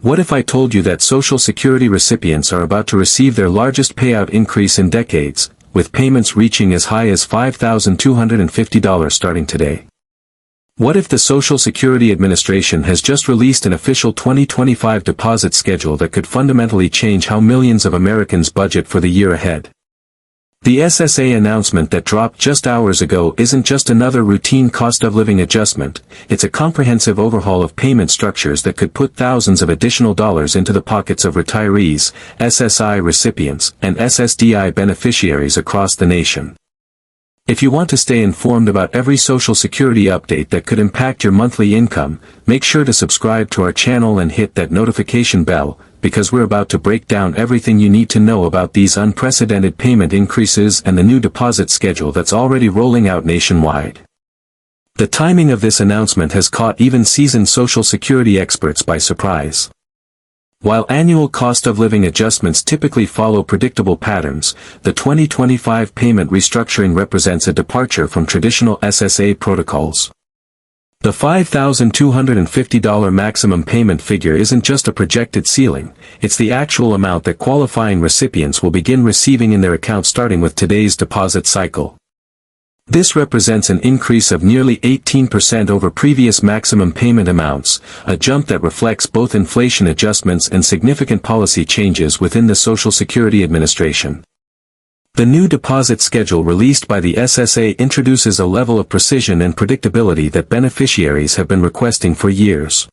What if I told you that Social Security recipients are about to receive their largest payout increase in decades, with payments reaching as high as $5,250 starting today? What if the Social Security Administration has just released an official 2025 deposit schedule that could fundamentally change how millions of Americans budget for the year ahead? The SSA announcement that dropped just hours ago isn't just another routine cost-of-living adjustment, it's a comprehensive overhaul of payment structures that could put thousands of additional dollars into the pockets of retirees, SSI recipients, and SSDI beneficiaries across the nation. If you want to stay informed about every Social Security update that could impact your monthly income, make sure to subscribe to our channel and hit that notification bell, because we're about to break down everything you need to know about these unprecedented payment increases and the new deposit schedule that's already rolling out nationwide. The timing of this announcement has caught even seasoned Social Security experts by surprise. While annual cost-of-living adjustments typically follow predictable patterns, the 2025 payment restructuring represents a departure from traditional SSA protocols. The $5,250 maximum payment figure isn't just a projected ceiling, it's the actual amount that qualifying recipients will begin receiving in their accounts starting with today's deposit cycle. This represents an increase of nearly 18% over previous maximum payment amounts, a jump that reflects both inflation adjustments and significant policy changes within the Social Security Administration. The new deposit schedule released by the SSA introduces a level of precision and predictability that beneficiaries have been requesting for years.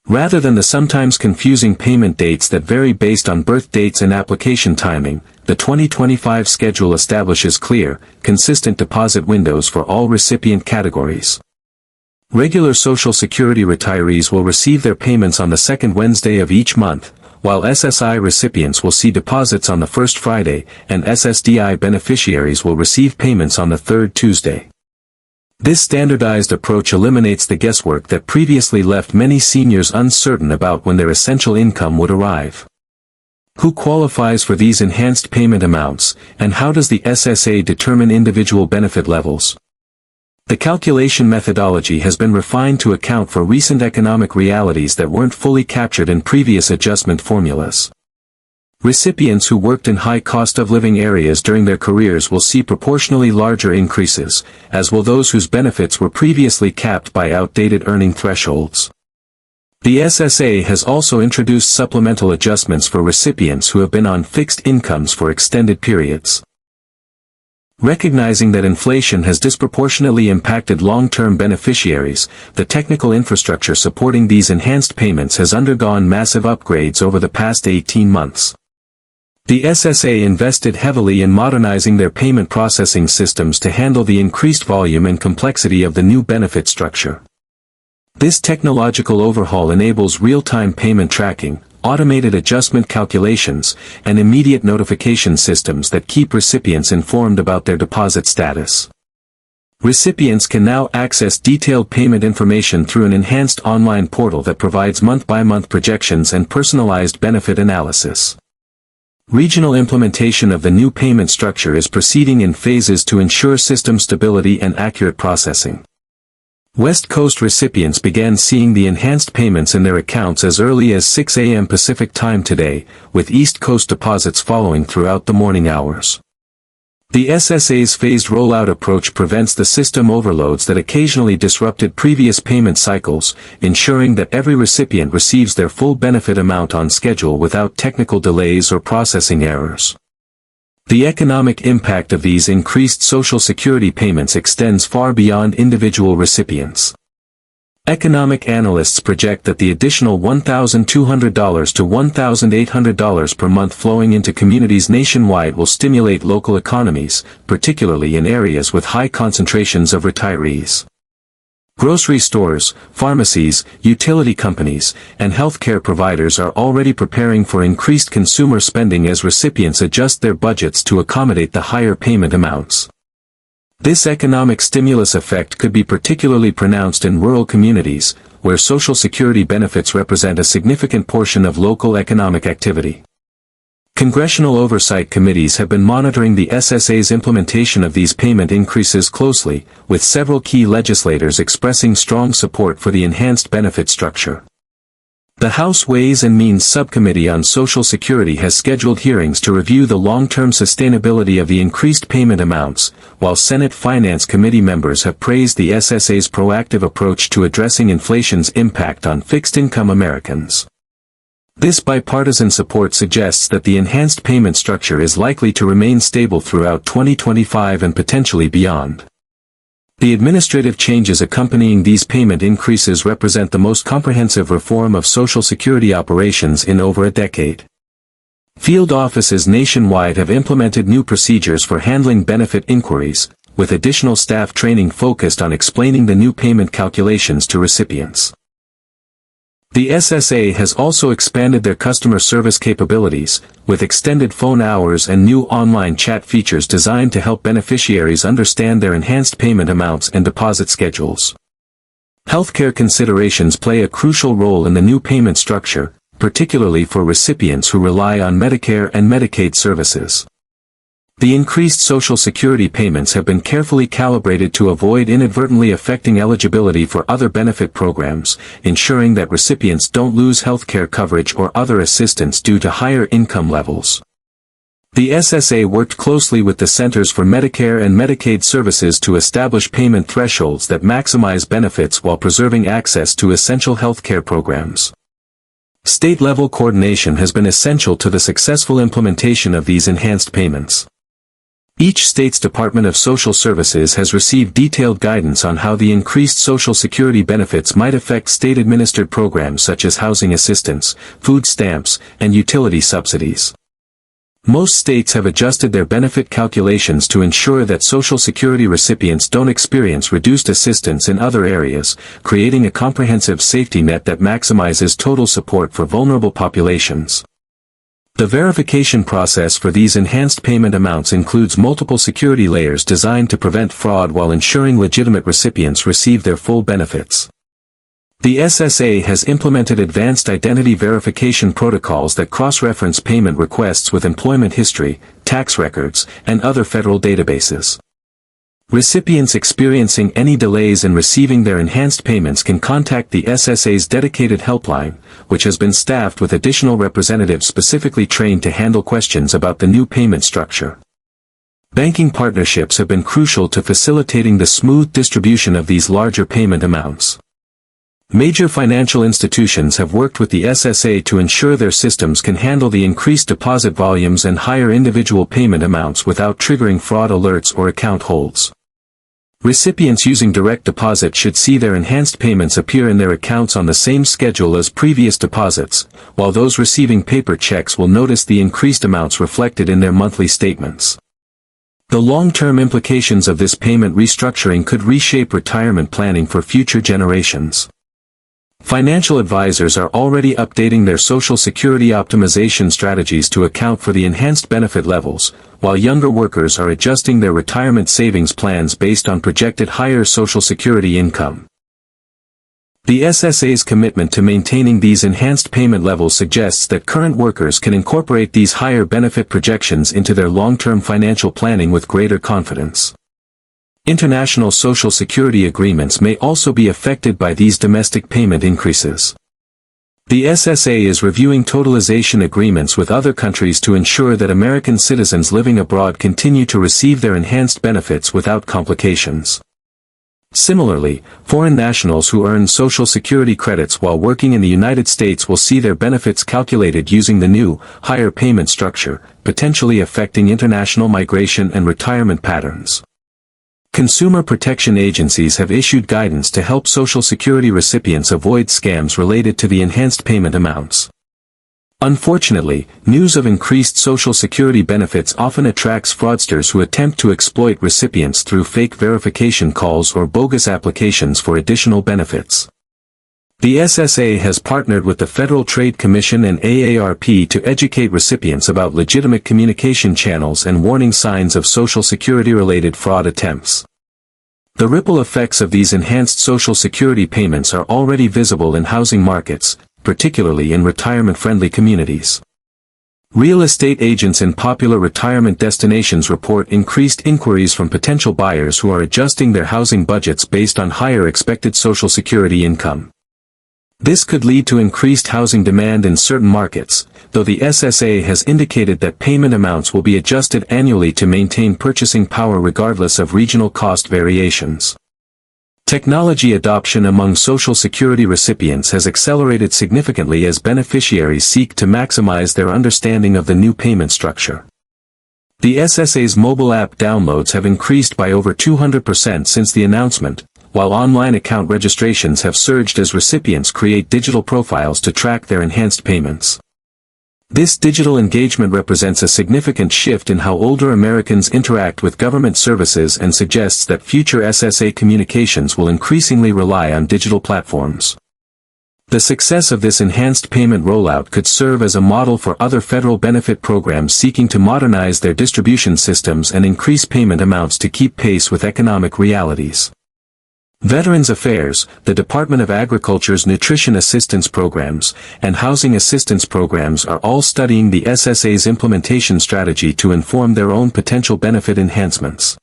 Rather than the sometimes confusing payment dates that vary based on birth dates and application timing, the 2025 schedule establishes clear, consistent deposit windows for all recipient categories. Regular Social Security retirees will receive their payments on the second Wednesday of each month, while SSI recipients will see deposits on the first Friday, and SSDI beneficiaries will receive payments on the third Tuesday. This standardized approach eliminates the guesswork that previously left many seniors uncertain about when their essential income would arrive. Who qualifies for these enhanced payment amounts, and how does the SSA determine individual benefit levels? The calculation methodology has been refined to account for recent economic realities that weren't fully captured in previous adjustment formulas. Recipients who worked in high cost-of-living areas during their careers will see proportionally larger increases, as will those whose benefits were previously capped by outdated earning thresholds. The SSA has also introduced supplemental adjustments for recipients who have been on fixed incomes for extended periods. Recognizing that inflation has disproportionately impacted long-term beneficiaries, the technical infrastructure supporting these enhanced payments has undergone massive upgrades over the past 18 months. The SSA invested heavily in modernizing their payment processing systems to handle the increased volume and complexity of the new benefit structure. This technological overhaul enables real-time payment tracking, automated adjustment calculations, and immediate notification systems that keep recipients informed about their deposit status. Recipients can now access detailed payment information through an enhanced online portal that provides month-by-month projections and personalized benefit analysis. Regional implementation of the new payment structure is proceeding in phases to ensure system stability and accurate processing. West Coast recipients began seeing the enhanced payments in their accounts as early as 6 a.m. Pacific Time today, with East Coast deposits following throughout the morning hours. The SSA's phased rollout approach prevents the system overloads that occasionally disrupted previous payment cycles, ensuring that every recipient receives their full benefit amount on schedule without technical delays or processing errors. The economic impact of these increased Social Security payments extends far beyond individual recipients. Economic analysts project that the additional $1,200 to $1,800 per month flowing into communities nationwide will stimulate local economies, particularly in areas with high concentrations of retirees. Grocery stores, pharmacies, utility companies, and healthcare providers are already preparing for increased consumer spending as recipients adjust their budgets to accommodate the higher payment amounts. This economic stimulus effect could be particularly pronounced in rural communities, where Social Security benefits represent a significant portion of local economic activity. Congressional oversight committees have been monitoring the SSA's implementation of these payment increases closely, with several key legislators expressing strong support for the enhanced benefit structure. The House Ways and Means Subcommittee on Social Security has scheduled hearings to review the long-term sustainability of the increased payment amounts, while Senate Finance Committee members have praised the SSA's proactive approach to addressing inflation's impact on fixed-income Americans. This bipartisan support suggests that the enhanced payment structure is likely to remain stable throughout 2025 and potentially beyond. The administrative changes accompanying these payment increases represent the most comprehensive reform of Social Security operations in over a decade. Field offices nationwide have implemented new procedures for handling benefit inquiries, with additional staff training focused on explaining the new payment calculations to recipients. The SSA has also expanded their customer service capabilities, with extended phone hours and new online chat features designed to help beneficiaries understand their enhanced payment amounts and deposit schedules. Healthcare considerations play a crucial role in the new payment structure, particularly for recipients who rely on Medicare and Medicaid services. The increased Social Security payments have been carefully calibrated to avoid inadvertently affecting eligibility for other benefit programs, ensuring that recipients don't lose healthcare coverage or other assistance due to higher income levels. The SSA worked closely with the Centers for Medicare and Medicaid Services to establish payment thresholds that maximize benefits while preserving access to essential healthcare programs. State-level coordination has been essential to the successful implementation of these enhanced payments. Each state's Department of Social Services has received detailed guidance on how the increased Social Security benefits might affect state-administered programs such as housing assistance, food stamps, and utility subsidies. Most states have adjusted their benefit calculations to ensure that Social Security recipients don't experience reduced assistance in other areas, creating a comprehensive safety net that maximizes total support for vulnerable populations. The verification process for these enhanced payment amounts includes multiple security layers designed to prevent fraud while ensuring legitimate recipients receive their full benefits. The SSA has implemented advanced identity verification protocols that cross-reference payment requests with employment history, tax records, and other federal databases. Recipients experiencing any delays in receiving their enhanced payments can contact the SSA's dedicated helpline, which has been staffed with additional representatives specifically trained to handle questions about the new payment structure. Banking partnerships have been crucial to facilitating the smooth distribution of these larger payment amounts. Major financial institutions have worked with the SSA to ensure their systems can handle the increased deposit volumes and higher individual payment amounts without triggering fraud alerts or account holds. Recipients using direct deposit should see their enhanced payments appear in their accounts on the same schedule as previous deposits, while those receiving paper checks will notice the increased amounts reflected in their monthly statements. The long-term implications of this payment restructuring could reshape retirement planning for future generations. Financial advisors are already updating their Social Security optimization strategies to account for the enhanced benefit levels, while younger workers are adjusting their retirement savings plans based on projected higher Social Security income. The SSA's commitment to maintaining these enhanced payment levels suggests that current workers can incorporate these higher benefit projections into their long-term financial planning with greater confidence. International Social Security agreements may also be affected by these domestic payment increases. The SSA is reviewing totalization agreements with other countries to ensure that American citizens living abroad continue to receive their enhanced benefits without complications. Similarly, foreign nationals who earn Social Security credits while working in the United States will see their benefits calculated using the new, higher payment structure, potentially affecting international migration and retirement patterns. Consumer protection agencies have issued guidance to help Social Security recipients avoid scams related to the enhanced payment amounts. Unfortunately, news of increased Social Security benefits often attracts fraudsters who attempt to exploit recipients through fake verification calls or bogus applications for additional benefits. The SSA has partnered with the Federal Trade Commission and AARP to educate recipients about legitimate communication channels and warning signs of Social Security-related fraud attempts. The ripple effects of these enhanced Social Security payments are already visible in housing markets, particularly in retirement-friendly communities. Real estate agents in popular retirement destinations report increased inquiries from potential buyers who are adjusting their housing budgets based on higher expected Social Security income. This could lead to increased housing demand in certain markets, though the SSA has indicated that payment amounts will be adjusted annually to maintain purchasing power regardless of regional cost variations. Technology adoption among Social Security recipients has accelerated significantly as beneficiaries seek to maximize their understanding of the new payment structure. The SSA's mobile app downloads have increased by over 200% since the announcement, while online account registrations have surged as recipients create digital profiles to track their enhanced payments. This digital engagement represents a significant shift in how older Americans interact with government services and suggests that future SSA communications will increasingly rely on digital platforms. The success of this enhanced payment rollout could serve as a model for other federal benefit programs seeking to modernize their distribution systems and increase payment amounts to keep pace with economic realities. Veterans Affairs, the Department of Agriculture's Nutrition Assistance Programs, and Housing Assistance Programs are all studying the SSA's implementation strategy to inform their own potential benefit enhancements.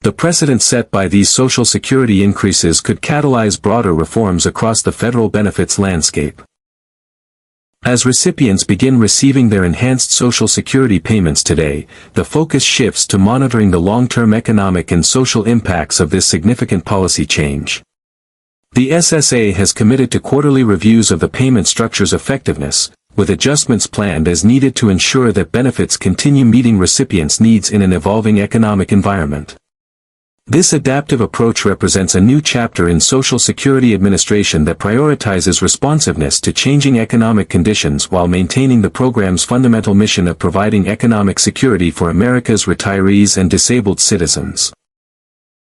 The precedent set by these Social Security increases could catalyze broader reforms across the federal benefits landscape. As recipients begin receiving their enhanced Social Security payments today, the focus shifts to monitoring the long-term economic and social impacts of this significant policy change. The SSA has committed to quarterly reviews of the payment structure's effectiveness, with adjustments planned as needed to ensure that benefits continue meeting recipients' needs in an evolving economic environment. This adaptive approach represents a new chapter in Social Security administration that prioritizes responsiveness to changing economic conditions while maintaining the program's fundamental mission of providing economic security for America's retirees and disabled citizens.